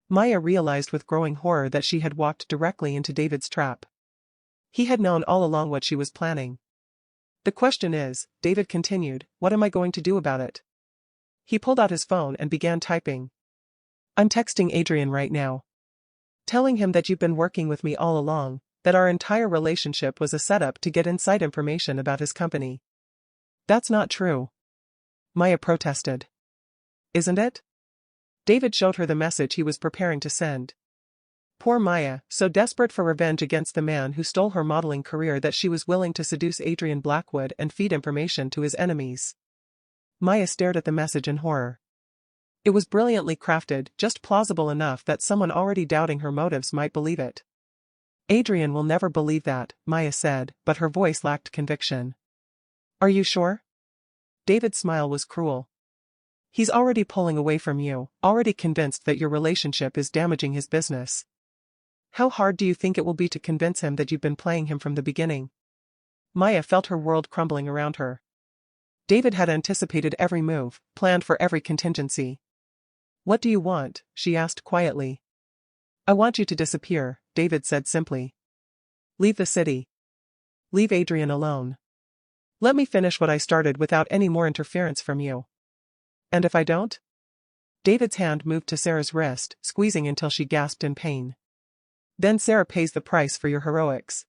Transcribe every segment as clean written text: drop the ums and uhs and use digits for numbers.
Maya realized with growing horror that she had walked directly into David's trap. He had known all along what she was planning. The question is, David continued, what am I going to do about it? He pulled out his phone and began typing. I'm texting Adrien right now. Telling him that you've been working with me all along, that our entire relationship was a setup to get inside information about his company. That's not true. Maya protested. Isn't it? David showed her the message he was preparing to send. Poor Maya, so desperate for revenge against the man who stole her modeling career that she was willing to seduce Adrian Blackwood and feed information to his enemies. Maya stared at the message in horror. It was brilliantly crafted, just plausible enough that someone already doubting her motives might believe it. Adrien will never believe that, Maya said, but her voice lacked conviction. Are you sure? David's smile was cruel. He's already pulling away from you, already convinced that your relationship is damaging his business. How hard do you think it will be to convince him that you've been playing him from the beginning? Maya felt her world crumbling around her. David had anticipated every move, planned for every contingency. What do you want? She asked quietly. I want you to disappear, David said simply. Leave the city. Leave Adrien alone. Let me finish what I started without any more interference from you. And if I don't? David's hand moved to Sarah's wrist, squeezing until she gasped in pain. Then Sarah pays the price for your heroics.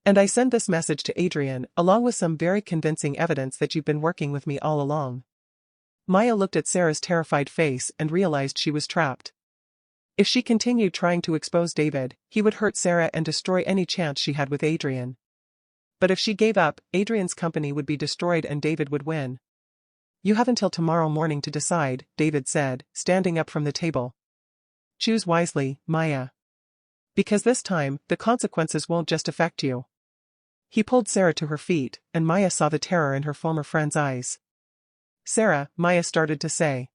And I send this message to Adrien, along with some very convincing evidence that you've been working with me all along. Maya looked at Sarah's terrified face and realized she was trapped. If she continued trying to expose David, he would hurt Sarah and destroy any chance she had with Adrien. But if she gave up, Adrien's company would be destroyed and David would win. You have until tomorrow morning to decide, David said, standing up from the table. Choose wisely, Maya. Because this time, the consequences won't just affect you. He pulled Sarah to her feet, and Maya saw the terror in her former friend's eyes. Sarah, Maya started to say.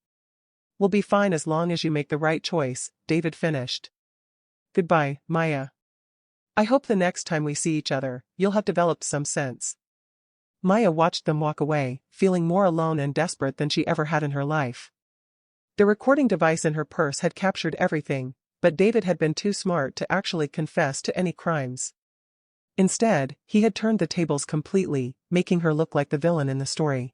We'll be fine as long as you make the right choice, David finished. Goodbye, Maya. I hope the next time we see each other, you'll have developed some sense. Maya watched them walk away, feeling more alone and desperate than she ever had in her life. The recording device in her purse had captured everything, but David had been too smart to actually confess to any crimes. Instead, he had turned the tables completely, making her look like the villain in the story.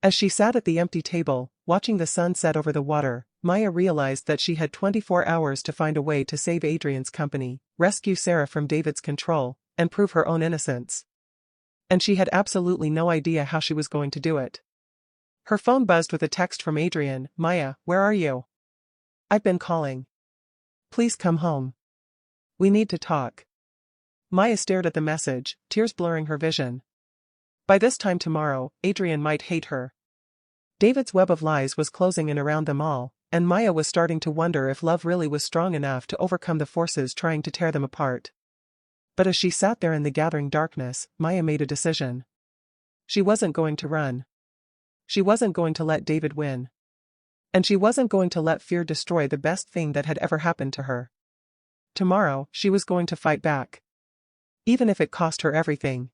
As she sat at the empty table, watching the sun set over the water, Maya realized that she had 24 hours to find a way to save Adrien's company, rescue Sarah from David's control, and prove her own innocence. And she had absolutely no idea how she was going to do it. Her phone buzzed with a text from Adrien. Maya, where are you? I've been calling. Please come home. We need to talk. Maya stared at the message, tears blurring her vision. By this time tomorrow, Adrien might hate her. David's web of lies was closing in around them all, and Maya was starting to wonder if love really was strong enough to overcome the forces trying to tear them apart. But as she sat there in the gathering darkness, Maya made a decision. She wasn't going to run. She wasn't going to let David win. And she wasn't going to let fear destroy the best thing that had ever happened to her. Tomorrow, she was going to fight back. Even if it cost her everything.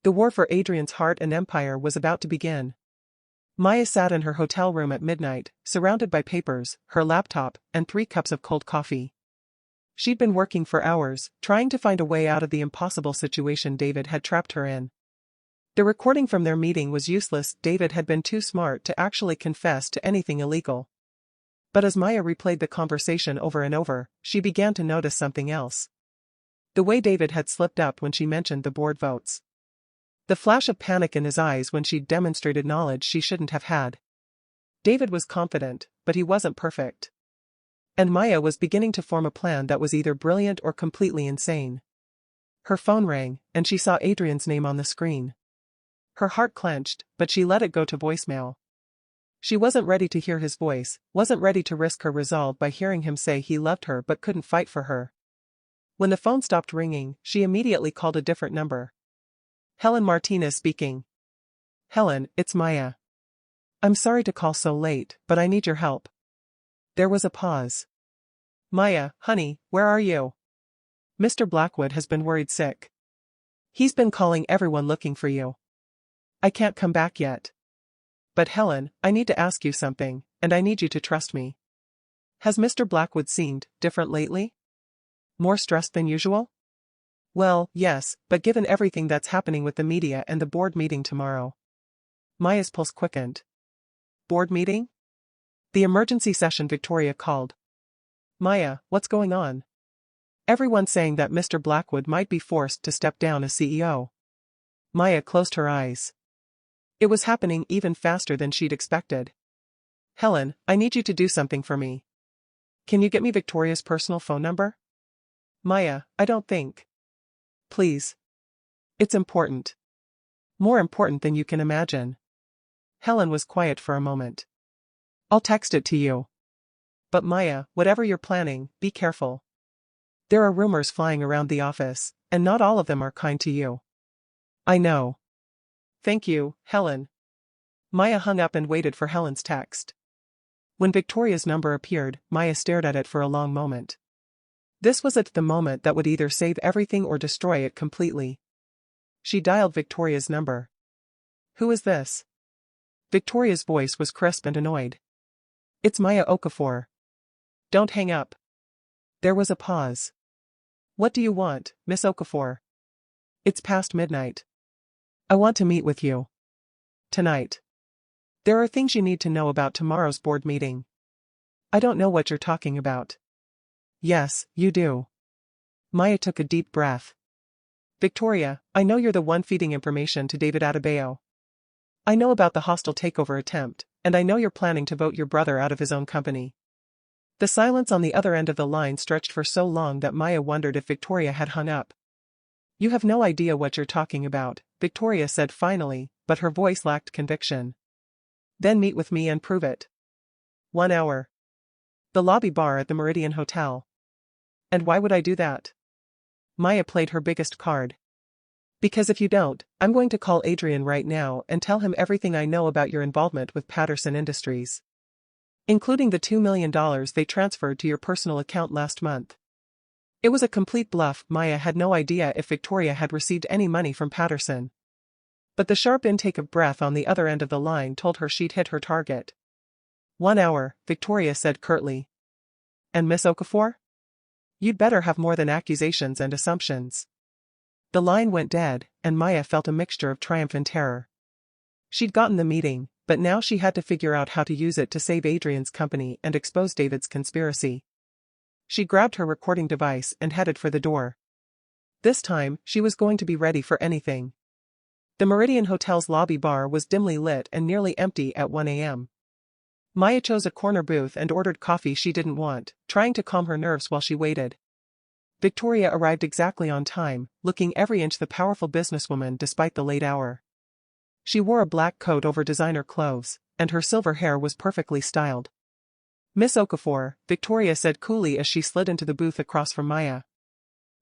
The war for Adrien's heart and empire was about to begin. Maya sat in her hotel room at midnight, surrounded by papers, her laptop, and 3 cups of cold coffee. She'd been working for hours, trying to find a way out of the impossible situation David had trapped her in. The recording from their meeting was useless. David had been too smart to actually confess to anything illegal. But as Maya replayed the conversation over and over, she began to notice something else. The way David had slipped up when she mentioned the board votes. The flash of panic in his eyes when she'd demonstrated knowledge she shouldn't have had. David was confident, but he wasn't perfect. And Maya was beginning to form a plan that was either brilliant or completely insane. Her phone rang, and she saw Adrien's name on the screen. Her heart clenched, but she let it go to voicemail. She wasn't ready to hear his voice, wasn't ready to risk her resolve by hearing him say he loved her but couldn't fight for her. When the phone stopped ringing, she immediately called a different number. Helen Martinez speaking. Helen, it's Maya. I'm sorry to call so late, but I need your help. There was a pause. Maya, honey, where are you? Mr. Blackwood has been worried sick. He's been calling everyone looking for you. I can't come back yet. But Helen, I need to ask you something, and I need you to trust me. Has Mr. Blackwood seemed different lately? More stressed than usual? Well, yes, but given everything that's happening with the media and the board meeting tomorrow. Maya's pulse quickened. Board meeting? The emergency session Victoria called. Maya, what's going on? Everyone's saying that Mr. Blackwood might be forced to step down as CEO. Maya closed her eyes. It was happening even faster than she'd expected. Helen, I need you to do something for me. Can you get me Victoria's personal phone number? Maya, I don't think. Please. It's important. More important than you can imagine. Helen was quiet for a moment. I'll text it to you. But Maya, whatever you're planning, be careful. There are rumors flying around the office, and not all of them are kind to you. I know. Thank you, Helen. Maya hung up and waited for Helen's text. When Victoria's number appeared, Maya stared at it for a long moment. This was at the moment that would either save everything or destroy it completely. She dialed Victoria's number. Who is this? Victoria's voice was crisp and annoyed. It's Maya Okafor. Don't hang up. There was a pause. What do you want, Miss Okafor? It's past midnight. I want to meet with you. Tonight. There are things you need to know about tomorrow's board meeting. I don't know what you're talking about. Yes, you do. Maya took a deep breath. Victoria, I know you're the one feeding information to David Adebayo. I know about the hostile takeover attempt, and I know you're planning to vote your brother out of his own company. The silence on the other end of the line stretched for so long that Maya wondered if Victoria had hung up. You have no idea what you're talking about, Victoria said finally, but her voice lacked conviction. Then meet with me and prove it. 1 hour. The lobby bar at the Meridian Hotel. And why would I do that? Maya played her biggest card. Because if you don't, I'm going to call Adrien right now and tell him everything I know about your involvement with Patterson Industries. Including the $2 million they transferred to your personal account last month. It was a complete bluff. Maya had no idea if Victoria had received any money from Patterson. But the sharp intake of breath on the other end of the line told her she'd hit her target. 1 hour, Victoria said curtly. And Miss Okafor? You'd better have more than accusations and assumptions. The line went dead, and Maya felt a mixture of triumph and terror. She'd gotten the meeting, but now she had to figure out how to use it to save Adrian's company and expose David's conspiracy. She grabbed her recording device and headed for the door. This time, she was going to be ready for anything. The Meridian Hotel's lobby bar was dimly lit and nearly empty at 1 a.m. Maya chose a corner booth and ordered coffee she didn't want, trying to calm her nerves while she waited. Victoria arrived exactly on time, looking every inch the powerful businesswoman despite the late hour. She wore a black coat over designer clothes, and her silver hair was perfectly styled. Miss Okafor, Victoria said coolly as she slid into the booth across from Maya.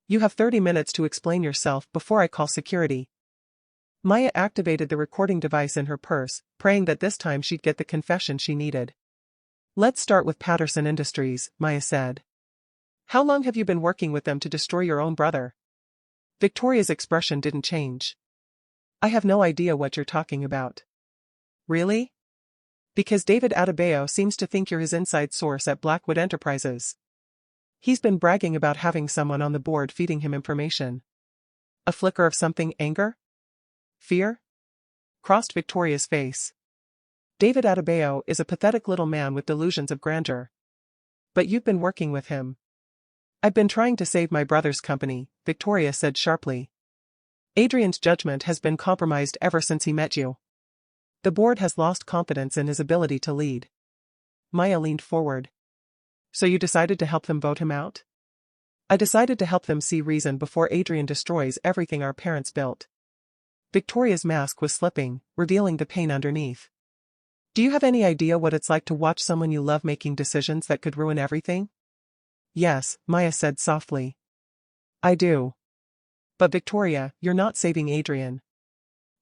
You have 30 minutes to explain yourself before I call security. Maya activated the recording device in her purse, praying that this time she'd get the confession she needed. Let's start with Patterson Industries, Maya said. How long have you been working with them to destroy your own brother? Victoria's expression didn't change. I have no idea what you're talking about. Really? Because David Adebayo seems to think you're his inside source at Blackwood Enterprises. He's been bragging about having someone on the board feeding him information. A flicker of something, anger? Fear? Crossed Victoria's face. David Adebayo is a pathetic little man with delusions of grandeur. But you've been working with him. I've been trying to save my brother's company, Victoria said sharply. Adrian's judgment has been compromised ever since he met you. The board has lost confidence in his ability to lead. Maya leaned forward. So you decided to help them vote him out? I decided to help them see reason before Adrien destroys everything our parents built. Victoria's mask was slipping, revealing the pain underneath. Do you have any idea what it's like to watch someone you love making decisions that could ruin everything? Yes, Maya said softly. I do. But Victoria, you're not saving Adrien.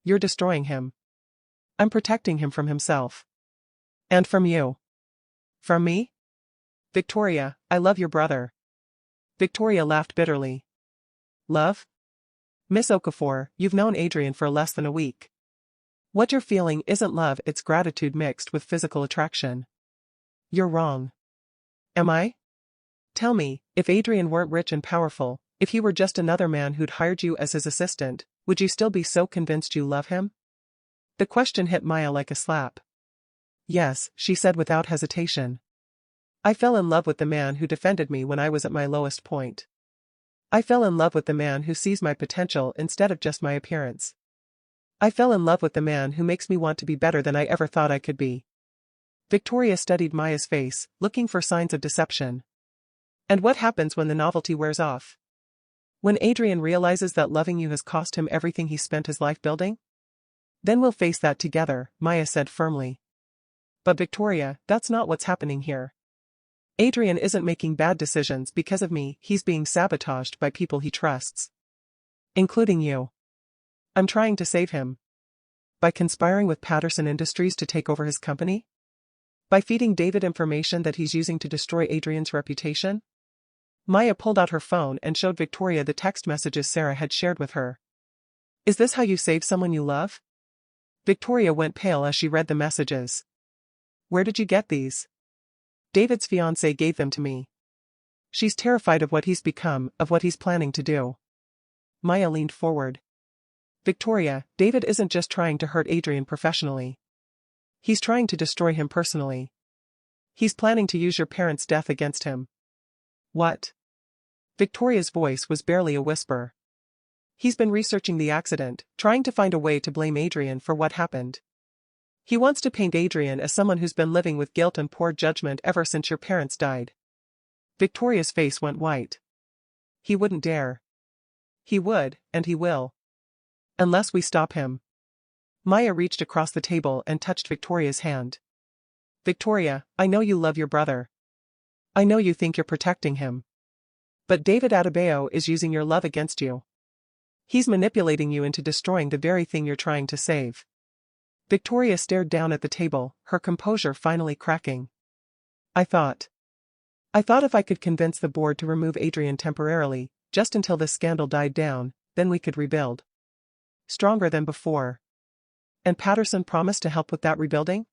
You're destroying him. I'm protecting him from himself. And from you. From me? Victoria, I love your brother. Victoria laughed bitterly. Love? Miss Okafor, you've known Adrien for less than a week. What you're feeling isn't love, it's gratitude mixed with physical attraction. You're wrong. Am I? Tell me, if Adrien weren't rich and powerful, if he were just another man who'd hired you as his assistant, would you still be so convinced you love him? The question hit Maya like a slap. Yes, she said without hesitation. I fell in love with the man who defended me when I was at my lowest point. I fell in love with the man who sees my potential instead of just my appearance. I fell in love with the man who makes me want to be better than I ever thought I could be. Victoria studied Maya's face, looking for signs of deception. And what happens when the novelty wears off? When Adrien realizes that loving you has cost him everything he spent his life building? Then we'll face that together, Maya said firmly. But Victoria, that's not what's happening here. Adrien isn't making bad decisions because of me, he's being sabotaged by people he trusts. Including you. I'm trying to save him. By conspiring with Patterson Industries to take over his company? By feeding David information that he's using to destroy Adrien's reputation? Maya pulled out her phone and showed Victoria the text messages Sarah had shared with her. Is this how you save someone you love? Victoria went pale as she read the messages. Where did you get these? David's fiancée gave them to me. She's terrified of what he's become, of what he's planning to do. Maya leaned forward. Victoria, David isn't just trying to hurt Adrien professionally. He's trying to destroy him personally. He's planning to use your parents' death against him. What? Victoria's voice was barely a whisper. He's been researching the accident, trying to find a way to blame Adrien for what happened. He wants to paint Adrien as someone who's been living with guilt and poor judgment ever since your parents died. Victoria's face went white. He wouldn't dare. He would, and he will. Unless we stop him. Maya reached across the table and touched Victoria's hand. Victoria, I know you love your brother. I know you think you're protecting him. But David Adebayo is using your love against you. He's manipulating you into destroying the very thing you're trying to save. Victoria stared down at the table, her composure finally cracking. I thought if I could convince the board to remove Adrien temporarily, just until this scandal died down, then we could rebuild. Stronger than before. And Patterson promised to help with that rebuilding?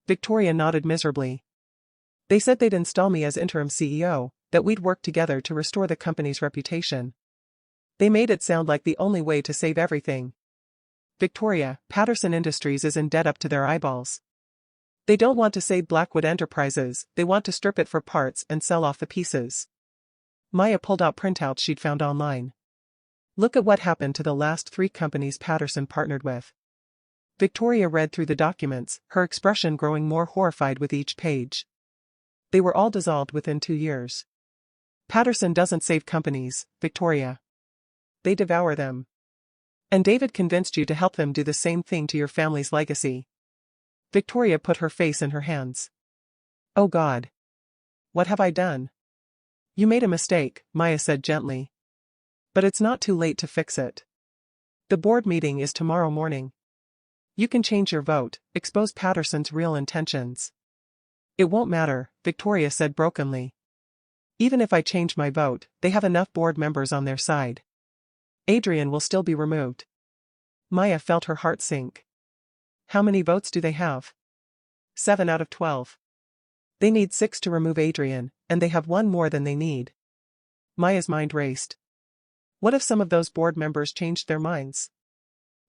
Victoria nodded miserably. They said they'd install me as interim CEO, that we'd work together to restore the company's reputation. They made it sound like the only way to save everything. Victoria, Patterson Industries is in debt up to their eyeballs. They don't want to save Blackwood Enterprises, they want to strip it for parts and sell off the pieces. Maya pulled out printouts she'd found online. Look at what happened to the last 3 companies Patterson partnered with. Victoria read through the documents, her expression growing more horrified with each page. They were all dissolved within 2 years. Patterson doesn't save companies, Victoria. They devour them. And David convinced you to help them do the same thing to your family's legacy. Victoria put her face in her hands. Oh God. What have I done? You made a mistake, Maya said gently. But it's not too late to fix it. The board meeting is tomorrow morning. You can change your vote, expose Patterson's real intentions. It won't matter, Victoria said brokenly. Even if I change my vote, they have enough board members on their side. Adrien will still be removed. Maya felt her heart sink. How many votes do they have? 7 out of 12. They need 6 to remove Adrien, and they have 1 more than they need. Maya's mind raced. What if some of those board members changed their minds?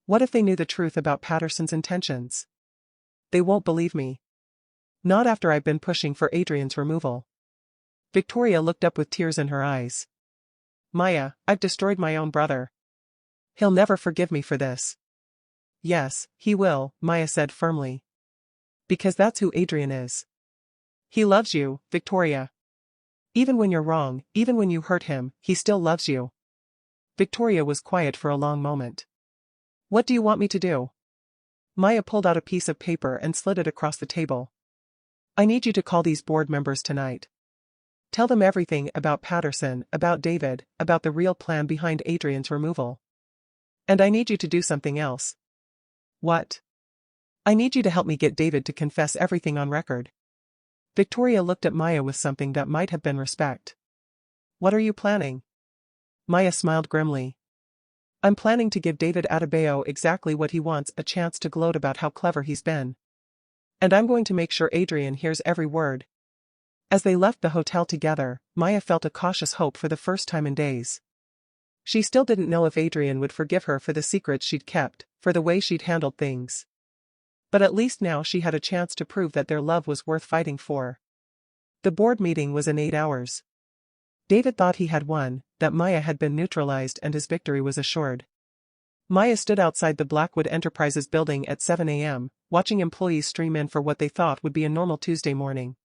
What if they knew the truth about Patterson's intentions? They won't believe me. Not after I've been pushing for Adrien's removal. Victoria looked up with tears in her eyes. Maya, I've destroyed my own brother. He'll never forgive me for this. Yes, he will, Maya said firmly. Because that's who Adrien is. He loves you, Victoria. Even when you're wrong, even when you hurt him, he still loves you. Victoria was quiet for a long moment. What do you want me to do? Maya pulled out a piece of paper and slid it across the table. I need you to call these board members tonight. Tell them everything about Patterson, about David, about the real plan behind Adrien's removal. And I need you to do something else. What? I need you to help me get David to confess everything on record. Victoria looked at Maya with something that might have been respect. What are you planning? Maya smiled grimly. I'm planning to give David Adebayo exactly what he wants, a chance to gloat about how clever he's been. And I'm going to make sure Adrien hears every word. As they left the hotel together, Maya felt a cautious hope for the first time in days. She still didn't know if Adrien would forgive her for the secrets she'd kept, for the way she'd handled things. But at least now she had a chance to prove that their love was worth fighting for. The board meeting was in 8 hours. David thought he had won, that Maya had been neutralized and his victory was assured. Maya stood outside the Blackwood Enterprises building at 7 a.m., watching employees stream in for what they thought would be a normal Tuesday morning.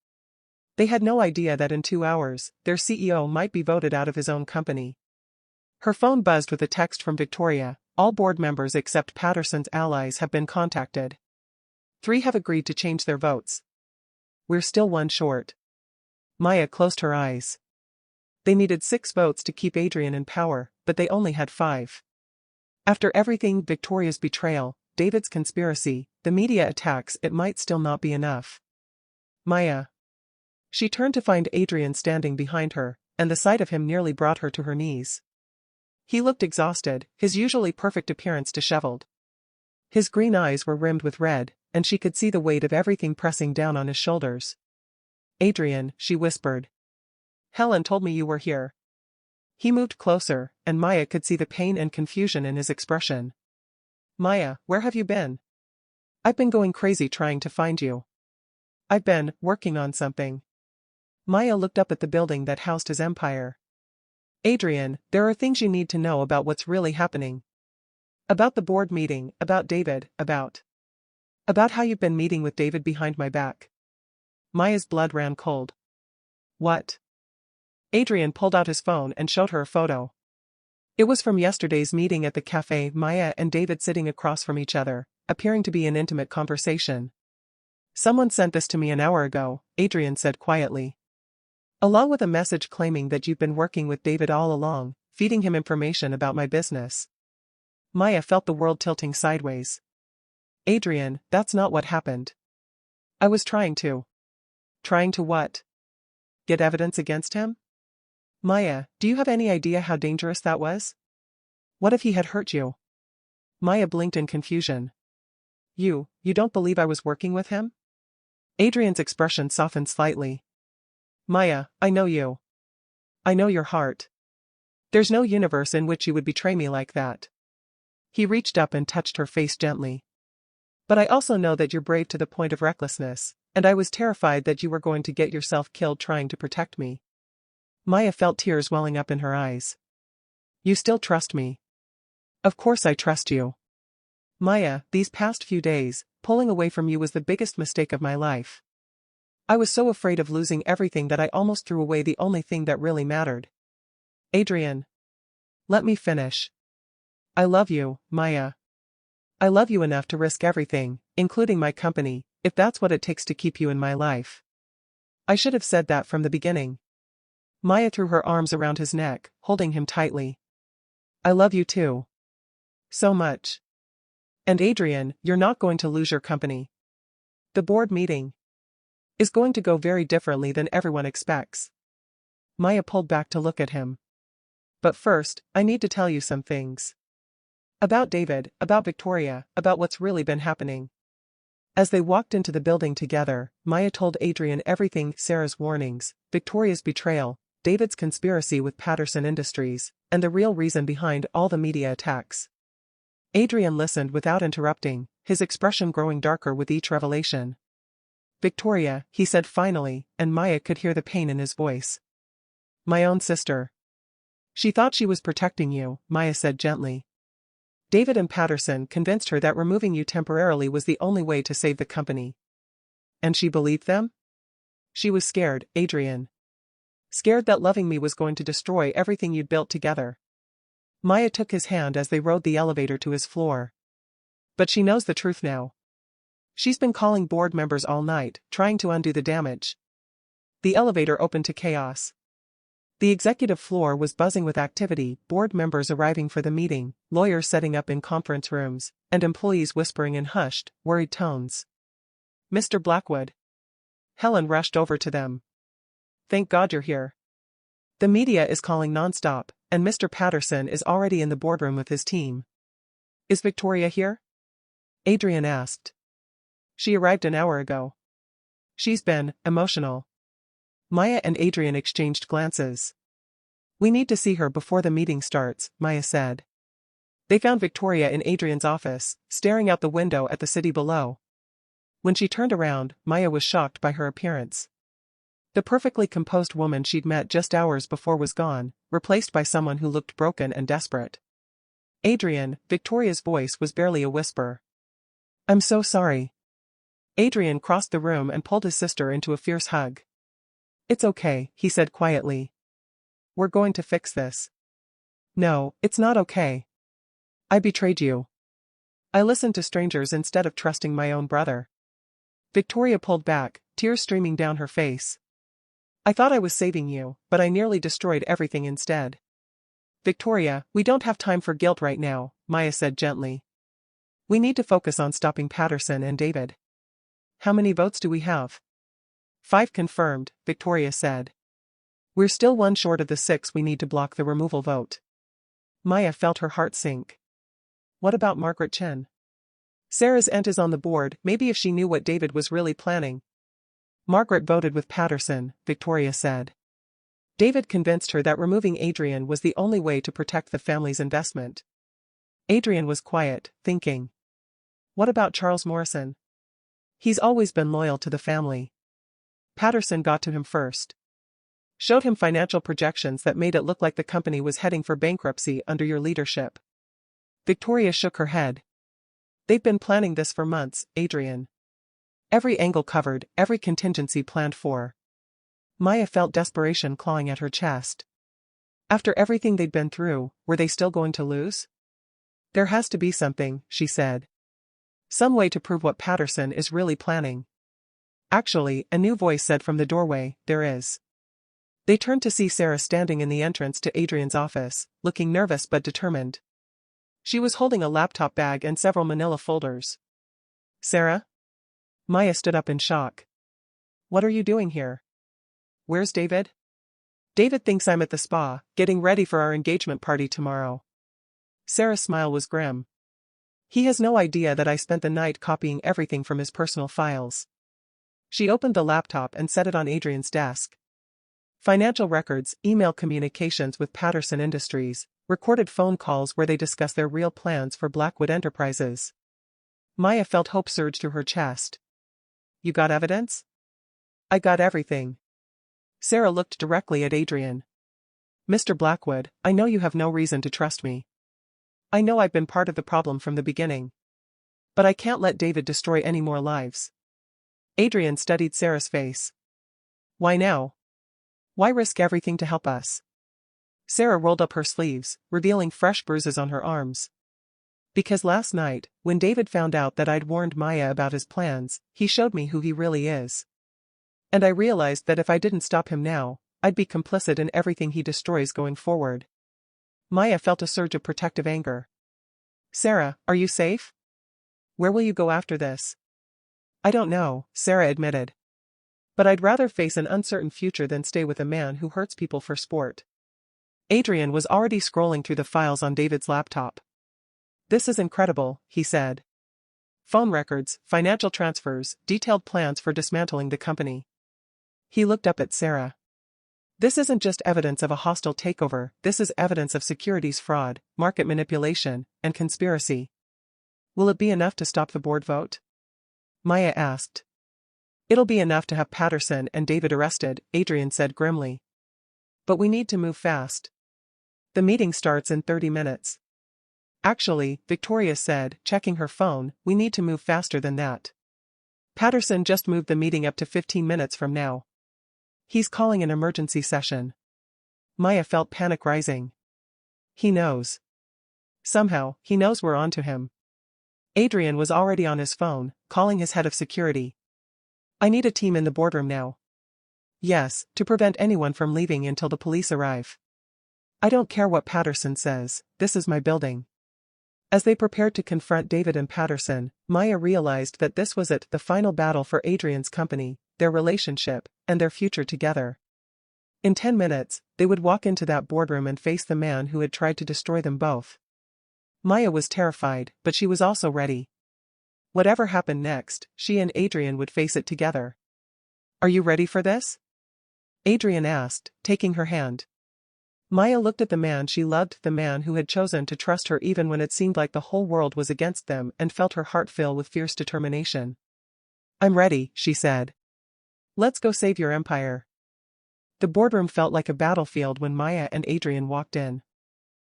They had no idea that in 2 hours, their CEO might be voted out of his own company. Her phone buzzed with a text from Victoria. All board members except Patterson's allies have been contacted. 3 have agreed to change their votes. We're still 1 short. Maya closed her eyes. They needed 6 votes to keep Adrien in power, but they only had 5. After everything, Victoria's betrayal, David's conspiracy, the media attacks, it might still not be enough. Maya. She turned to find Adrien standing behind her, and the sight of him nearly brought her to her knees. He looked exhausted, his usually perfect appearance disheveled. His green eyes were rimmed with red, and she could see the weight of everything pressing down on his shoulders. Adrien, she whispered. Helen told me you were here. He moved closer, and Maya could see the pain and confusion in his expression. Maya, where have you been? I've been going crazy trying to find you. I've been working on something. Maya looked up at the building that housed his empire. Adrien, there are things you need to know about what's really happening. About the board meeting, about David, about how you've been meeting with David behind my back. Maya's blood ran cold. What? Adrien pulled out his phone and showed her a photo. It was from yesterday's meeting at the cafe, Maya and David sitting across from each other, appearing to be in intimate conversation. Someone sent this to me an hour ago, Adrien said quietly. Along with a message claiming that you've been working with David all along, feeding him information about my business. Maya felt the world tilting sideways. Adrien, that's not what happened. I was trying to. Trying to what? Get evidence against him? Maya, do you have any idea how dangerous that was? What if he had hurt you? Maya blinked in confusion. You don't believe I was working with him? Adrien's expression softened slightly. Maya, I know you. I know your heart. There's no universe in which you would betray me like that. He reached up and touched her face gently. But I also know that you're brave to the point of recklessness, and I was terrified that you were going to get yourself killed trying to protect me. Maya felt tears welling up in her eyes. You still trust me? Of course I trust you. Maya, these past few days, pulling away from you was the biggest mistake of my life. I was so afraid of losing everything that I almost threw away the only thing that really mattered. Adrien. Let me finish. I love you, Maya. I love you enough to risk everything, including my company, if that's what it takes to keep you in my life. I should have said that from the beginning. Maya threw her arms around his neck, holding him tightly. I love you too. So much. And Adrien, you're not going to lose your company. The board meeting is going to go very differently than everyone expects. Maya pulled back to look at him. But first, I need to tell you some things. About David, about Victoria, about what's really been happening. As they walked into the building together, Maya told Adrien everything: Sarah's warnings, Victoria's betrayal, David's conspiracy with Patterson Industries, and the real reason behind all the media attacks. Adrien listened without interrupting, his expression growing darker with each revelation. Victoria, he said finally, and Maya could hear the pain in his voice. My own sister. She thought she was protecting you, Maya said gently. David and Patterson convinced her that removing you temporarily was the only way to save the company. And she believed them? She was scared, Adrien. Scared that loving me was going to destroy everything you'd built together. Maya took his hand as they rode the elevator to his floor. But she knows the truth now. She's been calling board members all night, trying to undo the damage. The elevator opened to chaos. The executive floor was buzzing with activity, board members arriving for the meeting, lawyers setting up in conference rooms, and employees whispering in hushed, worried tones. Mr. Blackwood. Helen rushed over to them. Thank God you're here. The media is calling nonstop, and Mr. Patterson is already in the boardroom with his team. Is Victoria here? Adrien asked. She arrived an hour ago. She's been emotional. Maya and Adrien exchanged glances. We need to see her before the meeting starts, Maya said. They found Victoria in Adrien's office, staring out the window at the city below. When she turned around, Maya was shocked by her appearance. The perfectly composed woman she'd met just hours before was gone, replaced by someone who looked broken and desperate. Adrien, Victoria's voice was barely a whisper. I'm so sorry. Adrien crossed the room and pulled his sister into a fierce hug. It's okay, he said quietly. We're going to fix this. No, it's not okay. I betrayed you. I listened to strangers instead of trusting my own brother. Victoria pulled back, tears streaming down her face. I thought I was saving you, but I nearly destroyed everything instead. Victoria, we don't have time for guilt right now, Maya said gently. We need to focus on stopping Patterson and David. How many votes do we have? 5 confirmed, Victoria said. We're still 1 short of the 6 we need to block the removal vote. Maya felt her heart sink. What about Margaret Chen? Sarah's aunt is on the board, maybe if she knew what David was really planning. Margaret voted with Patterson, Victoria said. David convinced her that removing Adrien was the only way to protect the family's investment. Adrien was quiet, thinking. What about Charles Morrison? He's always been loyal to the family. Patterson got to him first. Showed him financial projections that made it look like the company was heading for bankruptcy under your leadership. Victoria shook her head. They've been planning this for months, Adrien. Every angle covered, every contingency planned for. Maya felt desperation clawing at her chest. After everything they'd been through, were they still going to lose? There has to be something, she said. Some way to prove what Patterson is really planning. Actually, a new voice said from the doorway, there is. They turned to see Sarah standing in the entrance to Adrien's office, looking nervous but determined. She was holding a laptop bag and several manila folders. Sarah? Maya stood up in shock. What are you doing here? Where's David? David thinks I'm at the spa, getting ready for our engagement party tomorrow. Sarah's smile was grim. He has no idea that I spent the night copying everything from his personal files. She opened the laptop and set it on Adrien's desk. Financial records, email communications with Patterson Industries, recorded phone calls where they discuss their real plans for Blackwood Enterprises. Maya felt hope surge through her chest. You got evidence? I got everything. Sarah looked directly at Adrien. Mr. Blackwood, I know you have no reason to trust me. I know I've been part of the problem from the beginning. But I can't let David destroy any more lives. Adrien studied Sarah's face. Why now? Why risk everything to help us? Sarah rolled up her sleeves, revealing fresh bruises on her arms. Because last night, when David found out that I'd warned Maya about his plans, he showed me who he really is. And I realized that if I didn't stop him now, I'd be complicit in everything he destroys going forward. Maya felt a surge of protective anger. Sarah, are you safe? Where will you go after this? I don't know, Sarah admitted. But I'd rather face an uncertain future than stay with a man who hurts people for sport. Adrien was already scrolling through the files on David's laptop. This is incredible, he said. Phone records, financial transfers, detailed plans for dismantling the company. He looked up at Sarah. This isn't just evidence of a hostile takeover, this is evidence of securities fraud, market manipulation, and conspiracy. Will it be enough to stop the board vote? Maya asked. It'll be enough to have Patterson and David arrested, Adrien said grimly. But we need to move fast. The meeting starts in 30 minutes. Actually, Victoria said, checking her phone, we need to move faster than that. Patterson just moved the meeting up to 15 minutes from now. He's calling an emergency session. Maya felt panic rising. He knows. Somehow, he knows we're onto him. Adrien was already on his phone, calling his head of security. I need a team in the boardroom now. Yes, to prevent anyone from leaving until the police arrive. I don't care what Patterson says, this is my building. As they prepared to confront David and Patterson, Maya realized that this was it, the final battle for Adrien's company, their relationship, and their future together. In 10 minutes, they would walk into that boardroom and face the man who had tried to destroy them both. Maya was terrified, but she was also ready. Whatever happened next, she and Adrien would face it together. Are you ready for this? Adrien asked, taking her hand. Maya looked at the man she loved, the man who had chosen to trust her even when it seemed like the whole world was against them, and felt her heart fill with fierce determination. "I'm ready," she said. "Let's go save your empire." The boardroom felt like a battlefield when Maya and Adrien walked in.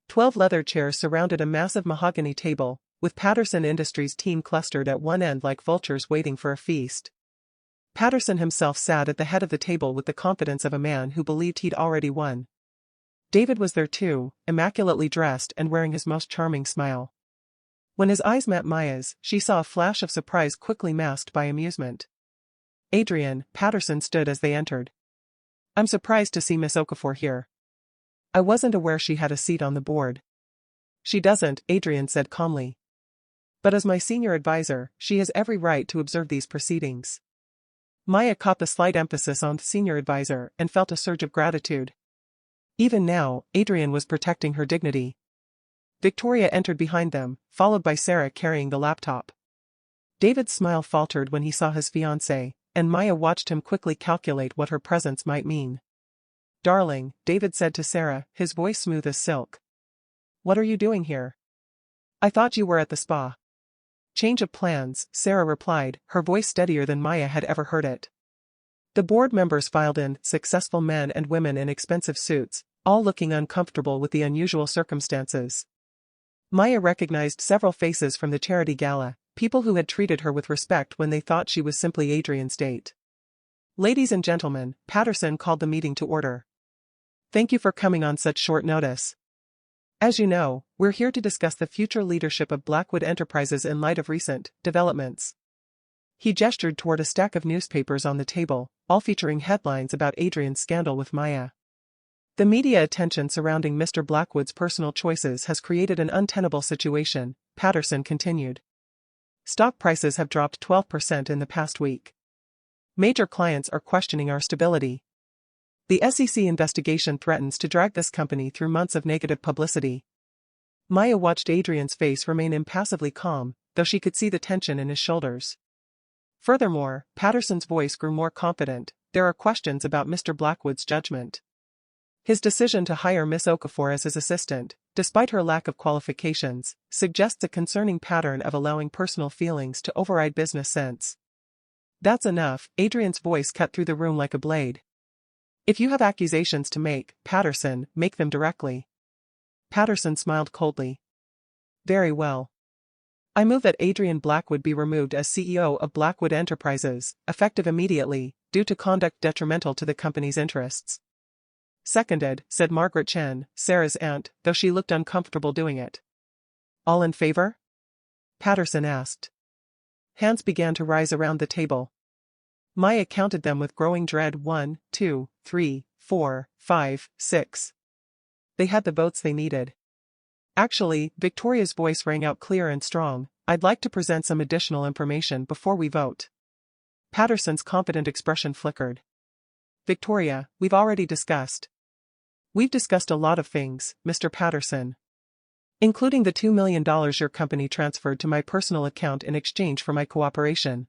12 leather chairs surrounded a massive mahogany table, with Patterson Industries' team clustered at one end like vultures waiting for a feast. Patterson himself sat at the head of the table with the confidence of a man who believed he'd already won. David was there too, immaculately dressed and wearing his most charming smile. When his eyes met Maya's, she saw a flash of surprise quickly masked by amusement. "Adrien," Patterson stood as they entered. "I'm surprised to see Miss Okafor here. I wasn't aware she had a seat on the board." "She doesn't," Adrien said calmly. "But as my senior advisor, she has every right to observe these proceedings." Maya caught the slight emphasis on senior advisor and felt a surge of gratitude. Even now, Adrien was protecting her dignity. Victoria entered behind them, followed by Sarah carrying the laptop. David's smile faltered when he saw his fiancée, and Maya watched him quickly calculate what her presence might mean. "Darling," David said to Sarah, his voice smooth as silk. "What are you doing here?" "I thought you were at the spa." "Change of plans," Sarah replied, her voice steadier than Maya had ever heard it. The board members filed in, successful men and women in expensive suits, all looking uncomfortable with the unusual circumstances. Maya recognized several faces from the charity gala, people who had treated her with respect when they thought she was simply Adrien's date. "Ladies and gentlemen," Patterson called the meeting to order. "Thank you for coming on such short notice. As you know, we're here to discuss the future leadership of Blackwood Enterprises in light of recent developments." He gestured toward a stack of newspapers on the table, all featuring headlines about Adrien's scandal with Maya. "The media attention surrounding Mr. Blackwood's personal choices has created an untenable situation," Patterson continued. "Stock prices have dropped 12% in the past week. Major clients are questioning our stability. The SEC investigation threatens to drag this company through months of negative publicity." Maya watched Adrien's face remain impassively calm, though she could see the tension in his shoulders. Furthermore, Patterson's voice grew more confident. "There are questions about Mr. Blackwood's judgment. His decision to hire Miss Okafor as his assistant, despite her lack of qualifications, suggests a concerning pattern of allowing personal feelings to override business sense." "That's enough," Adrien's voice cut through the room like a blade. "If you have accusations to make, Patterson, make them directly." Patterson smiled coldly. "Very well. I move that Adrian Blackwood be removed as CEO of Blackwood Enterprises, effective immediately, due to conduct detrimental to the company's interests." "Seconded," said Margaret Chen, Sarah's aunt, though she looked uncomfortable doing it. "All in favor?" Patterson asked. Hands began to rise around the table. Maya counted them with growing dread. 1, 2, 3, 4, 5, 6. They had the votes they needed. "Actually," Victoria's voice rang out clear and strong, "I'd like to present some additional information before we vote." Patterson's confident expression flickered. "Victoria, we've already discussed." "We've discussed a lot of things, Mr. Patterson. Including the $2 million your company transferred to my personal account in exchange for my cooperation."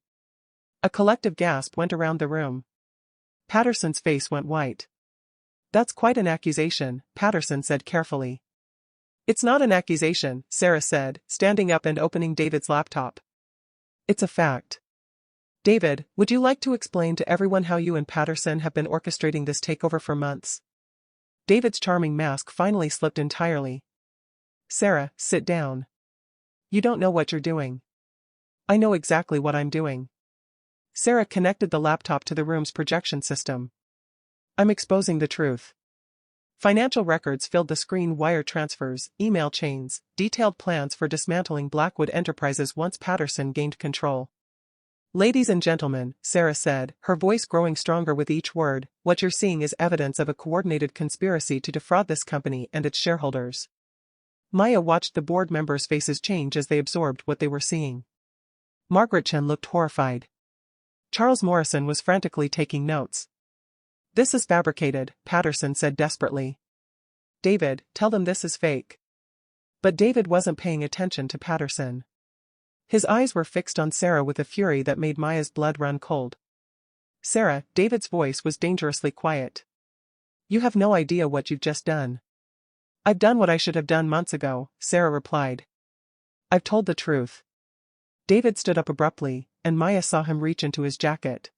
A collective gasp went around the room. Patterson's face went white. "That's quite an accusation," Patterson said carefully. "It's not an accusation," Sarah said, standing up and opening David's laptop. "It's a fact. David, would you like to explain to everyone how you and Patterson have been orchestrating this takeover for months?" David's charming mask finally slipped entirely. "Sarah, sit down. You don't know what you're doing." "I know exactly what I'm doing." Sarah connected the laptop to the room's projection system. "I'm exposing the truth." Financial records filled the screen: wire transfers, email chains, detailed plans for dismantling Blackwood Enterprises once Patterson gained control. "Ladies and gentlemen," Sarah said, her voice growing stronger with each word, "what you're seeing is evidence of a coordinated conspiracy to defraud this company and its shareholders." Maya watched the board members' faces change as they absorbed what they were seeing. Margaret Chen looked horrified. Charles Morrison was frantically taking notes. "This is fabricated," Patterson said desperately. "David, tell them this is fake." But David wasn't paying attention to Patterson. His eyes were fixed on Sarah with a fury that made Maya's blood run cold. Sarah, David's voice was dangerously quiet. You have no idea what you've just done. I've done what I should have done months ago, Sarah replied. I've told the truth. David stood up abruptly, and Maya saw him reach into his jacket.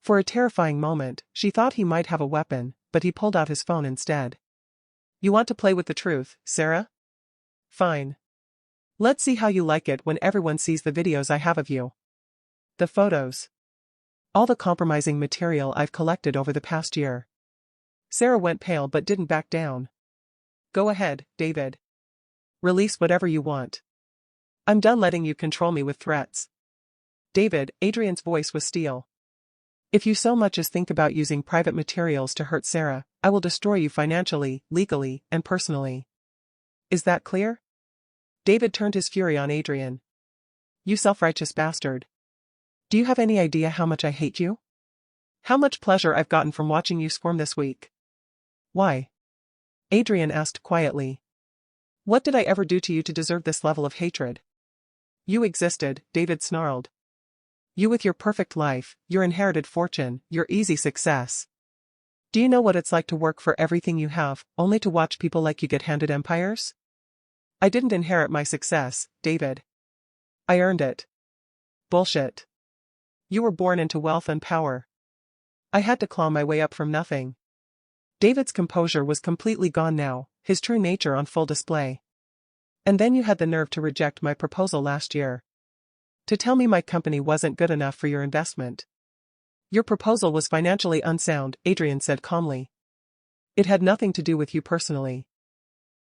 For a terrifying moment, she thought he might have a weapon, but he pulled out his phone instead. You want to play with the truth, Sarah? Fine. Let's see how you like it when everyone sees the videos I have of you. The photos. All the compromising material I've collected over the past year. Sarah went pale but didn't back down. Go ahead, David. Release whatever you want. I'm done letting you control me with threats. David, Adrian's voice was steel. If you so much as think about using private materials to hurt Sarah, I will destroy you financially, legally, and personally. Is that clear? David turned his fury on Adrien. You self-righteous bastard. Do you have any idea how much I hate you? How much pleasure I've gotten from watching you squirm this week? Why? Adrien asked quietly. What did I ever do to you to deserve this level of hatred? You existed, David snarled. You with your perfect life, your inherited fortune, your easy success. Do you know what it's like to work for everything you have, only to watch people like you get handed empires? I didn't inherit my success, David. I earned it. Bullshit. You were born into wealth and power. I had to claw my way up from nothing. David's composure was completely gone now, his true nature on full display. And then you had the nerve to reject my proposal last year. To tell me my company wasn't good enough for your investment. Your proposal was financially unsound, Adrien said calmly. It had nothing to do with you personally.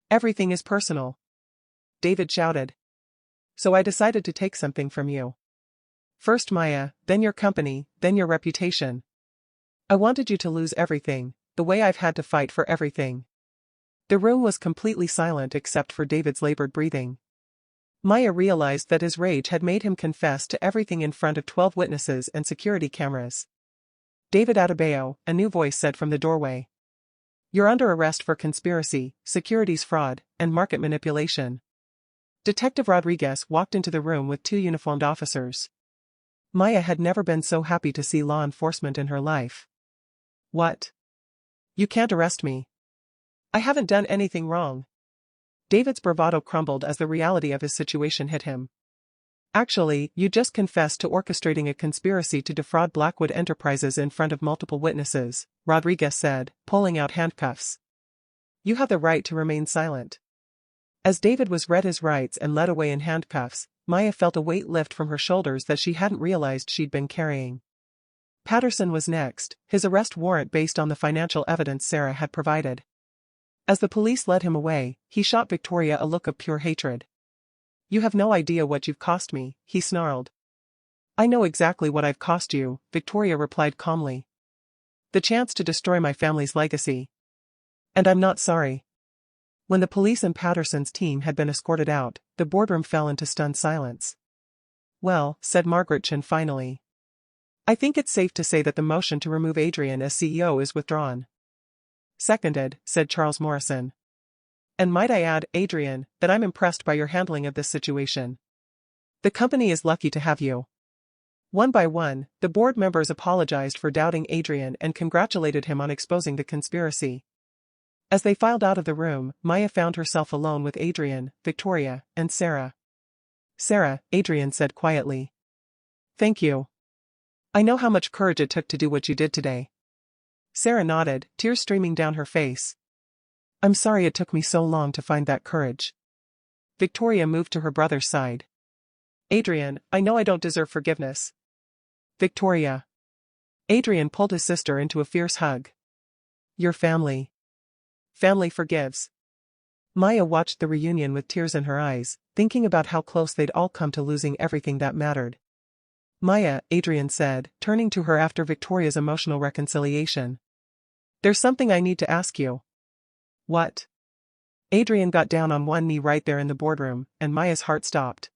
Everything is personal. David shouted. So I decided to take something from you. First Maya, then your company, then your reputation. I wanted you to lose everything, the way I've had to fight for everything. The room was completely silent except for David's labored breathing. Maya realized that his rage had made him confess to everything in front of 12 witnesses and security cameras. David Adebayo, a new voice said from the doorway. You're under arrest for conspiracy, securities fraud, and market manipulation. Detective Rodriguez walked into the room with 2 uniformed officers. Maya had never been so happy to see law enforcement in her life. What? You can't arrest me. I haven't done anything wrong. David's bravado crumbled as the reality of his situation hit him. Actually, you just confessed to orchestrating a conspiracy to defraud Blackwood Enterprises in front of multiple witnesses, Rodriguez said, pulling out handcuffs. You have the right to remain silent. As David was read his rights and led away in handcuffs, Maya felt a weight lift from her shoulders that she hadn't realized she'd been carrying. Patterson was next, his arrest warrant based on the financial evidence Sarah had provided. As the police led him away, he shot Victoria a look of pure hatred. You have no idea what you've cost me, he snarled. I know exactly what I've cost you, Victoria replied calmly. The chance to destroy my family's legacy. And I'm not sorry. When the police and Patterson's team had been escorted out, the boardroom fell into stunned silence. Well, said Margaret Chin finally. I think it's safe to say that the motion to remove Adrien as CEO is withdrawn. Seconded, said Charles Morrison. And might I add, Adrien, that I'm impressed by your handling of this situation. The company is lucky to have you. One by one, the board members apologized for doubting Adrien and congratulated him on exposing the conspiracy. As they filed out of the room, Maya found herself alone with Adrien, Victoria, and Sarah. Sarah, Adrien said quietly. Thank you. I know how much courage it took to do what you did today. Sarah nodded, tears streaming down her face. I'm sorry it took me so long to find that courage. Victoria moved to her brother's side. Adrien, I know I don't deserve forgiveness. Victoria. Adrien pulled his sister into a fierce hug. Your family. Family forgives. Maya watched the reunion with tears in her eyes, thinking about how close they'd all come to losing everything that mattered. Maya, Adrien said, turning to her after Victoria's emotional reconciliation. There's something I need to ask you. What? Adrien got down on one knee right there in the boardroom, and Maya's heart stopped.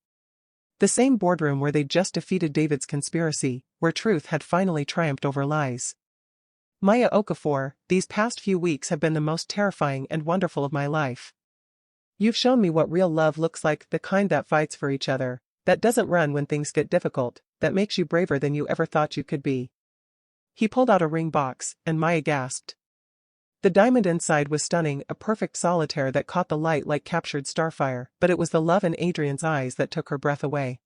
The same boardroom where they'd just defeated David's conspiracy, where truth had finally triumphed over lies. Maya Okafor, these past few weeks have been the most terrifying and wonderful of my life. You've shown me what real love looks like, the kind that fights for each other, that doesn't run when things get difficult, that makes you braver than you ever thought you could be. He pulled out a ring box, and Maya gasped. The diamond inside was stunning, a perfect solitaire that caught the light like captured starfire, but it was the love in Adrian's eyes that took her breath away.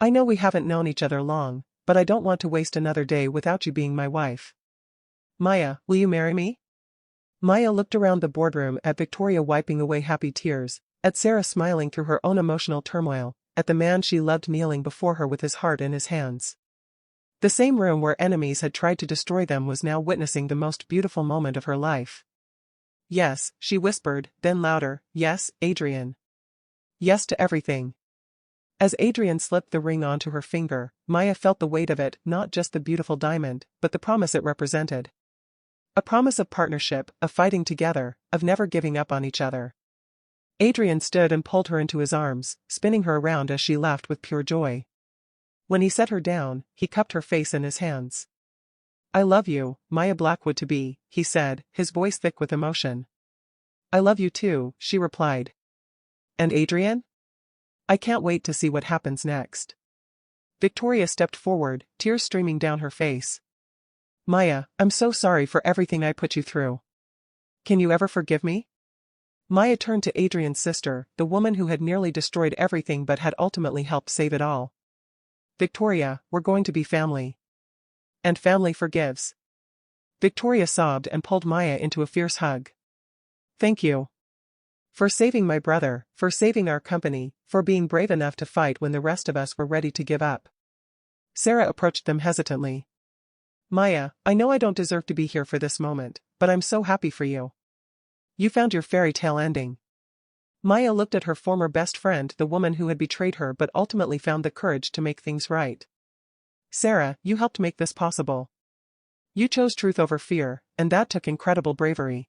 I know we haven't known each other long, but I don't want to waste another day without you being my wife. Maya, will you marry me? Maya looked around the boardroom at Victoria wiping away happy tears, at Sarah smiling through her own emotional turmoil, at the man she loved kneeling before her with his heart in his hands. The same room where enemies had tried to destroy them was now witnessing the most beautiful moment of her life. Yes, she whispered, then louder, yes, Adrien. Yes to everything. As Adrien slipped the ring onto her finger, Maya felt the weight of it, not just the beautiful diamond, but the promise it represented. A promise of partnership, of fighting together, of never giving up on each other. Adrien stood and pulled her into his arms, spinning her around as she laughed with pure joy. When he set her down, he cupped her face in his hands. I love you, Maya Blackwood-to-be, he said, his voice thick with emotion. I love you too, she replied. And Adrien? I can't wait to see what happens next. Victoria stepped forward, tears streaming down her face. Maya, I'm so sorry for everything I put you through. Can you ever forgive me? Maya turned to Adrian's sister, the woman who had nearly destroyed everything but had ultimately helped save it all. Victoria, we're going to be family. And family forgives. Victoria sobbed and pulled Maya into a fierce hug. Thank you. For saving my brother, for saving our company, for being brave enough to fight when the rest of us were ready to give up. Sarah approached them hesitantly. Maya, I know I don't deserve to be here for this moment, but I'm so happy for you. You found your fairy tale ending. Maya looked at her former best friend, the woman who had betrayed her but ultimately found the courage to make things right. Sarah, you helped make this possible. You chose truth over fear, and that took incredible bravery.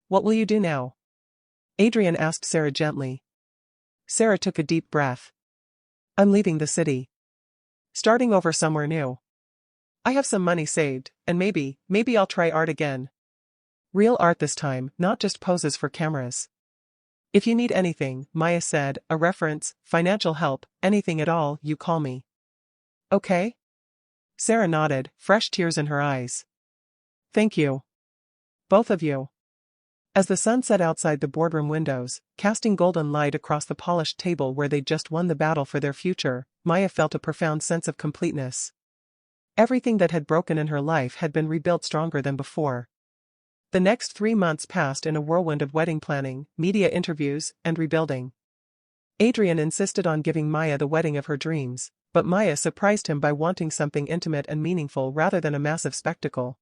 What will you do now? Adrien asked Sarah gently. Sarah took a deep breath. I'm leaving the city. Starting over somewhere new. I have some money saved, and maybe I'll try art again. Real art this time, not just poses for cameras. If you need anything, Maya said, a reference, financial help, anything at all, you call me. Okay? Sarah nodded, fresh tears in her eyes. Thank you. Both of you. As the sun set outside the boardroom windows, casting golden light across the polished table where they'd just won the battle for their future, Maya felt a profound sense of completeness. Everything that had broken in her life had been rebuilt stronger than before. The next 3 months passed in a whirlwind of wedding planning, media interviews, and rebuilding. Adrien insisted on giving Maya the wedding of her dreams, but Maya surprised him by wanting something intimate and meaningful rather than a massive spectacle.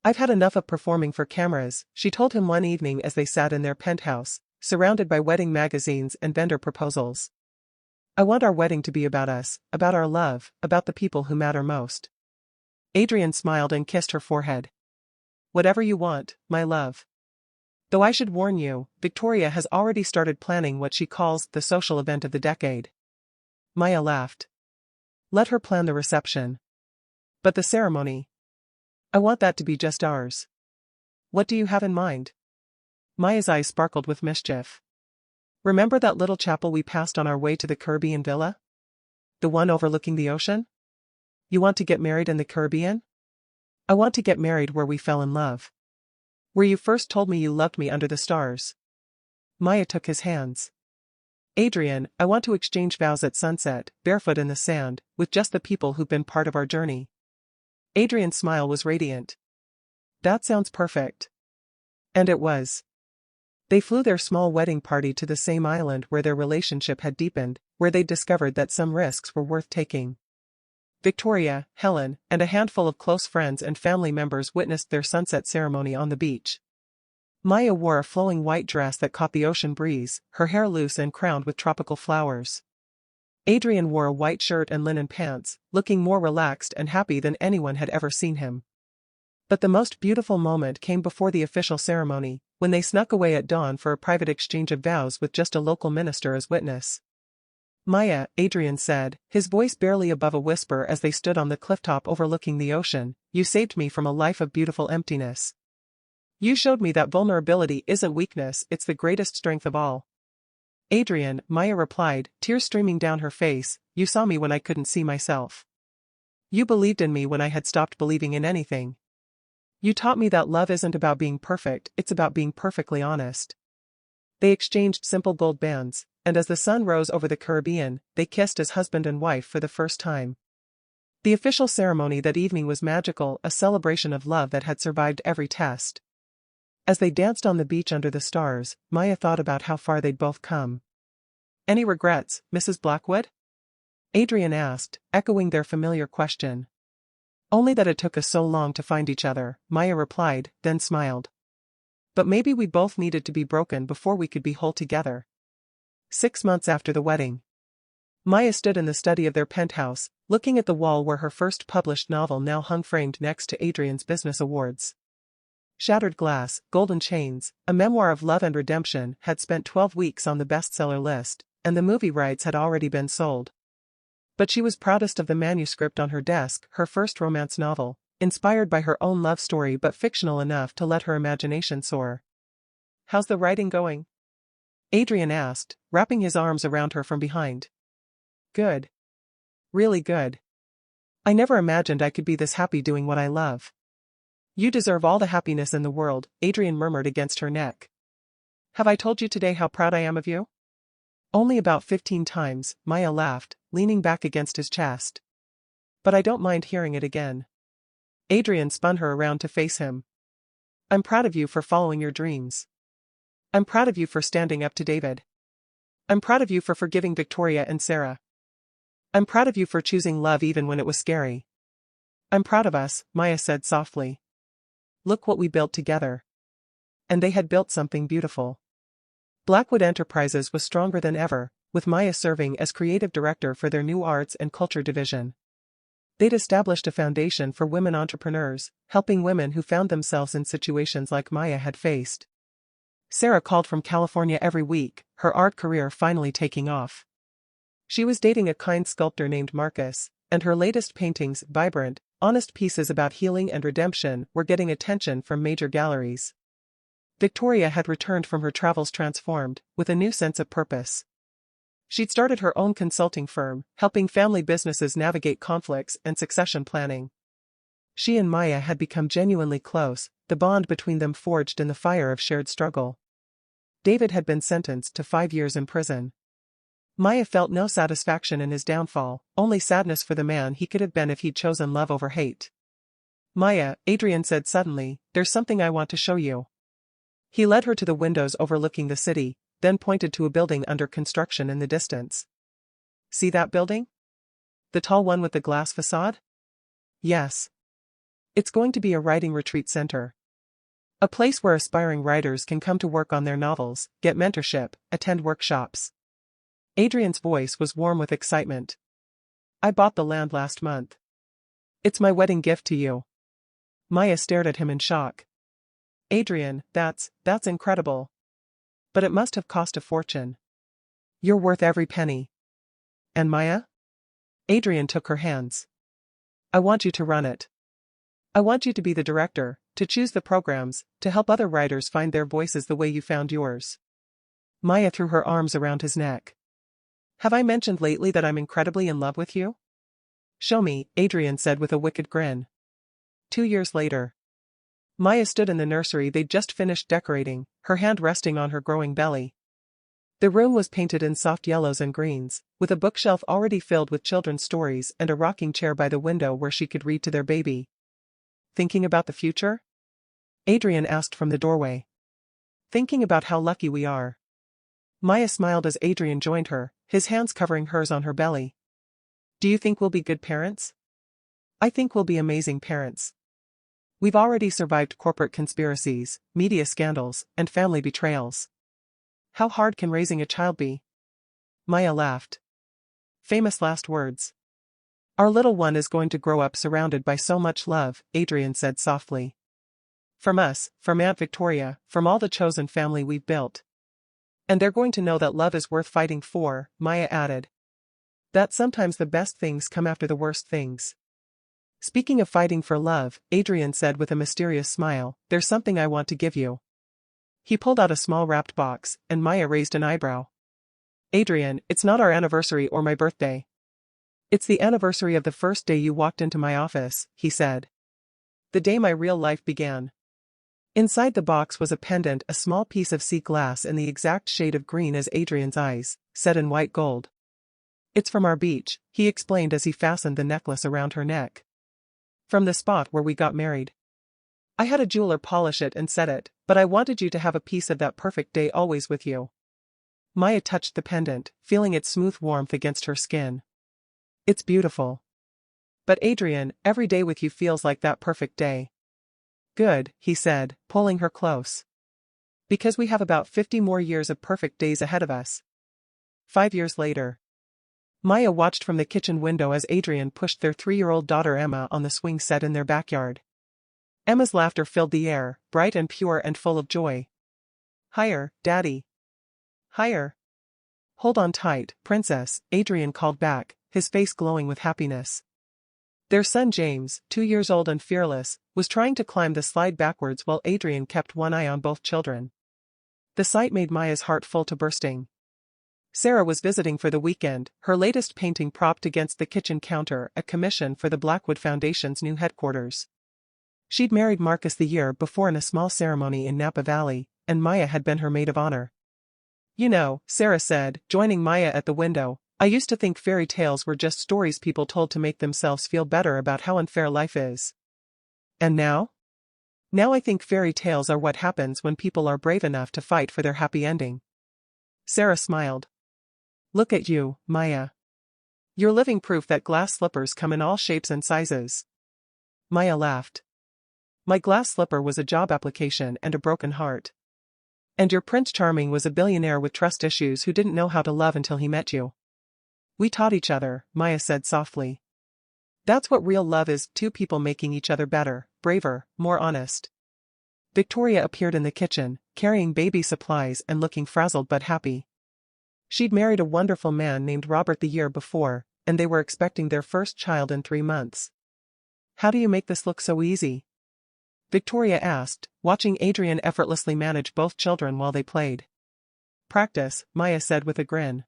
I've had enough of performing for cameras, she told him one evening as they sat in their penthouse, surrounded by wedding magazines and vendor proposals. I want our wedding to be about us, about our love, about the people who matter most. Adrien smiled and kissed her forehead. Whatever you want, my love. Though I should warn you, Victoria has already started planning what she calls the social event of the decade. Maya laughed. Let her plan the reception. But the ceremony. I want that to be just ours. What do you have in mind? Maya's eyes sparkled with mischief. Remember that little chapel we passed on our way to the Caribbean villa? The one overlooking the ocean? You want to get married in the Caribbean? I want to get married where we fell in love. Where you first told me you loved me under the stars. Maya took his hands. Adrien, I want to exchange vows at sunset, barefoot in the sand, with just the people who've been part of our journey. Adrien's smile was radiant. That sounds perfect. And it was. They flew their small wedding party to the same island where their relationship had deepened, where they'd discovered that some risks were worth taking. Victoria, Helen, and a handful of close friends and family members witnessed their sunset ceremony on the beach. Maya wore a flowing white dress that caught the ocean breeze, her hair loose and crowned with tropical flowers. Adrien wore a white shirt and linen pants, looking more relaxed and happy than anyone had ever seen him. But the most beautiful moment came before the official ceremony, when they snuck away at dawn for a private exchange of vows with just a local minister as witness. Maya, Adrien said, his voice barely above a whisper as they stood on the clifftop overlooking the ocean, you saved me from a life of beautiful emptiness. You showed me that vulnerability isn't weakness, it's the greatest strength of all. Adrien, Maya replied, tears streaming down her face, you saw me when I couldn't see myself. You believed in me when I had stopped believing in anything. You taught me that love isn't about being perfect, it's about being perfectly honest. They exchanged simple gold bands, and as the sun rose over the Caribbean, they kissed as husband and wife for the first time. The official ceremony that evening was magical, a celebration of love that had survived every test. As they danced on the beach under the stars, Maya thought about how far they'd both come. Any regrets, Mrs. Blackwood? Adrien asked, echoing their familiar question. Only that it took us so long to find each other, Maya replied, then smiled. But maybe we both needed to be broken before we could be whole together. 6 months after the wedding. Maya stood in the study of their penthouse, looking at the wall where her first published novel now hung framed next to Adrien's business awards. Shattered Glass, Golden Chains, a memoir of love and redemption, had spent 12 weeks on the bestseller list, and the movie rights had already been sold. But she was proudest of the manuscript on her desk, her first romance novel, inspired by her own love story but fictional enough to let her imagination soar. How's the writing going? Adrien asked, wrapping his arms around her from behind. Good. Really good. I never imagined I could be this happy doing what I love. You deserve all the happiness in the world, Adrien murmured against her neck. Have I told you today how proud I am of you? Only about 15 times, Maya laughed, leaning back against his chest. But I don't mind hearing it again. Adrien spun her around to face him. I'm proud of you for following your dreams. I'm proud of you for standing up to David. I'm proud of you for forgiving Victoria and Sarah. I'm proud of you for choosing love even when it was scary. I'm proud of us, Maya said softly. Look what we built together. And they had built something beautiful. Blackwood Enterprises was stronger than ever, with Maya serving as creative director for their new arts and culture division. They'd established a foundation for women entrepreneurs, helping women who found themselves in situations like Maya had faced. Sarah called from California every week, her art career finally taking off. She was dating a kind sculptor named Marcus, and her latest paintings, vibrant, honest pieces about healing and redemption, were getting attention from major galleries. Victoria had returned from her travels transformed, with a new sense of purpose. She'd started her own consulting firm, helping family businesses navigate conflicts and succession planning. She and Maya had become genuinely close, the bond between them forged in the fire of shared struggle. David had been sentenced to 5 years in prison. Maya felt no satisfaction in his downfall, only sadness for the man he could have been if he'd chosen love over hate. Maya, Adrien said suddenly, there's something I want to show you. He led her to the windows overlooking the city, then pointed to a building under construction in the distance. See that building? The tall one with the glass facade? Yes. It's going to be a writing retreat center. A place where aspiring writers can come to work on their novels, get mentorship, attend workshops. Adrien's voice was warm with excitement. I bought the land last month. It's my wedding gift to you. Maya stared at him in shock. Adrien, that's incredible. But it must have cost a fortune. You're worth every penny. And Maya? Adrien took her hands. I want you to run it. I want you to be the director, to choose the programs, to help other writers find their voices the way you found yours. Maya threw her arms around his neck. Have I mentioned lately that I'm incredibly in love with you? Show me, Adrien said with a wicked grin. 2 years later. Maya stood in the nursery they'd just finished decorating, her hand resting on her growing belly. The room was painted in soft yellows and greens, with a bookshelf already filled with children's stories and a rocking chair by the window where she could read to their baby. Thinking about the future? Adrien asked from the doorway. Thinking about how lucky we are. Maya smiled as Adrien joined her, his hands covering hers on her belly. Do you think we'll be good parents? I think we'll be amazing parents. We've already survived corporate conspiracies, media scandals, and family betrayals. How hard can raising a child be? Maya laughed. Famous last words. Our little one is going to grow up surrounded by so much love, Adrien said softly. From us, from Aunt Victoria, from all the chosen family we've built. And they're going to know that love is worth fighting for, Maya added. That sometimes the best things come after the worst things. Speaking of fighting for love, Adrien said with a mysterious smile, there's something I want to give you. He pulled out a small wrapped box, and Maya raised an eyebrow. Adrien, it's not our anniversary or my birthday. It's the anniversary of the first day you walked into my office, he said. The day my real life began. Inside the box was a pendant, a small piece of sea glass in the exact shade of green as Adrian's eyes, set in white gold. It's from our beach, he explained as he fastened the necklace around her neck. From the spot where we got married. I had a jeweler polish it and set it, but I wanted you to have a piece of that perfect day always with you. Maya touched the pendant, feeling its smooth warmth against her skin. It's beautiful. But Adrien, every day with you feels like that perfect day. Good, he said, pulling her close. Because we have about 50 more years of perfect days ahead of us. 5 years later. Maya watched from the kitchen window as Adrien pushed their 3-year-old daughter Emma on the swing set in their backyard. Emma's laughter filled the air, bright and pure and full of joy. Higher, Daddy. Higher. Hold on tight, Princess, Adrien called back, his face glowing with happiness. Their son James, 2 years old and fearless, was trying to climb the slide backwards while Adrien kept one eye on both children. The sight made Maya's heart full to bursting. Sarah was visiting for the weekend, her latest painting propped against the kitchen counter, a commission for the Blackwood Foundation's new headquarters. She'd married Marcus the year before in a small ceremony in Napa Valley, and Maya had been her maid of honor. You know, Sarah said, joining Maya at the window, I used to think fairy tales were just stories people told to make themselves feel better about how unfair life is. And now? Now I think fairy tales are what happens when people are brave enough to fight for their happy ending. Sarah smiled. Look at you, Maya. You're living proof that glass slippers come in all shapes and sizes. Maya laughed. My glass slipper was a job application and a broken heart. And your Prince Charming was a billionaire with trust issues who didn't know how to love until he met you. We taught each other, Maya said softly. That's what real love is, 2 people making each other better, braver, more honest. Victoria appeared in the kitchen, carrying baby supplies and looking frazzled but happy. She'd married a wonderful man named Robert the year before, and they were expecting their first child in 3 months. How do you make this look so easy? Victoria asked, watching Adrien effortlessly manage both children while they played. Practice, Maya said with a grin.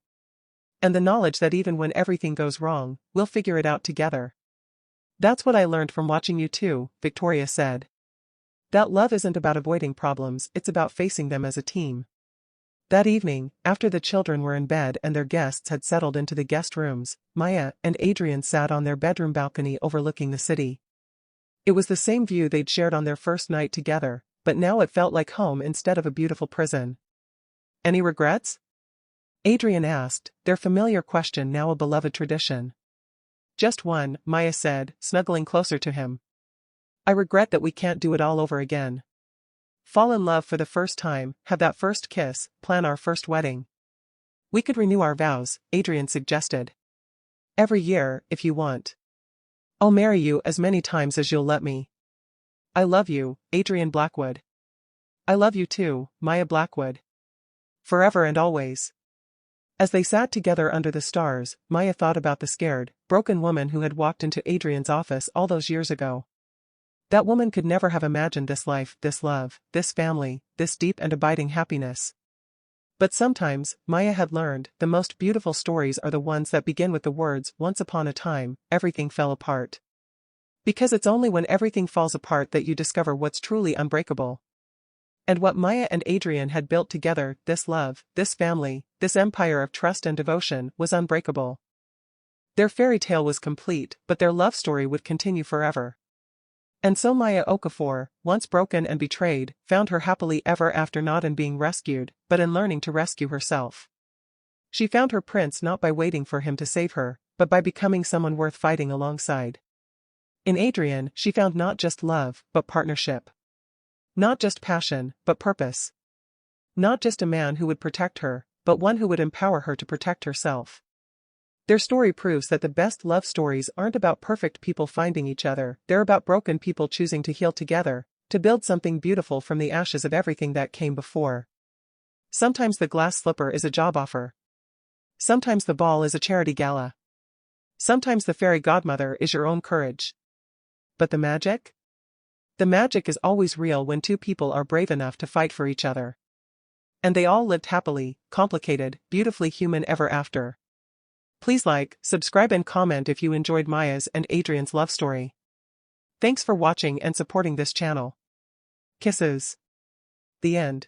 And the knowledge that even when everything goes wrong, we'll figure it out together. That's what I learned from watching you too, Victoria said. That love isn't about avoiding problems, it's about facing them as a team. That evening, after the children were in bed and their guests had settled into the guest rooms, Maya and Adrien sat on their bedroom balcony overlooking the city. It was the same view they'd shared on their first night together, but now it felt like home instead of a beautiful prison. Any regrets? Adrien asked, their familiar question now a beloved tradition. Just one, Maya said, snuggling closer to him. I regret that we can't do it all over again. Fall in love for the first time, have that first kiss, plan our first wedding. We could renew our vows, Adrien suggested. Every year, if you want. I'll marry you as many times as you'll let me. I love you, Adrian Blackwood. I love you too, Maya Blackwood. Forever and always. As they sat together under the stars, Maya thought about the scared, broken woman who had walked into Adrien's office all those years ago. That woman could never have imagined this life, this love, this family, this deep and abiding happiness. But sometimes, Maya had learned, the most beautiful stories are the ones that begin with the words, once upon a time, everything fell apart. Because it's only when everything falls apart that you discover what's truly unbreakable. And what Maya and Adrien had built together, this love, this family, this empire of trust and devotion, was unbreakable. Their fairy tale was complete, but their love story would continue forever. And so Maya Okafor, once broken and betrayed, found her happily ever after not in being rescued, but in learning to rescue herself. She found her prince not by waiting for him to save her, but by becoming someone worth fighting alongside. In Adrien, she found not just love, but partnership. Not just passion, but purpose. Not just a man who would protect her, but one who would empower her to protect herself. Their story proves that the best love stories aren't about perfect people finding each other, they're about broken people choosing to heal together, to build something beautiful from the ashes of everything that came before. Sometimes the glass slipper is a job offer. Sometimes the ball is a charity gala. Sometimes the fairy godmother is your own courage. But the magic? The magic is always real when 2 people are brave enough to fight for each other. And they all lived happily, complicated, beautifully human ever after. Please like, subscribe and comment if you enjoyed Maya's and Adrian's love story. Thanks for watching and supporting this channel. Kisses. The end.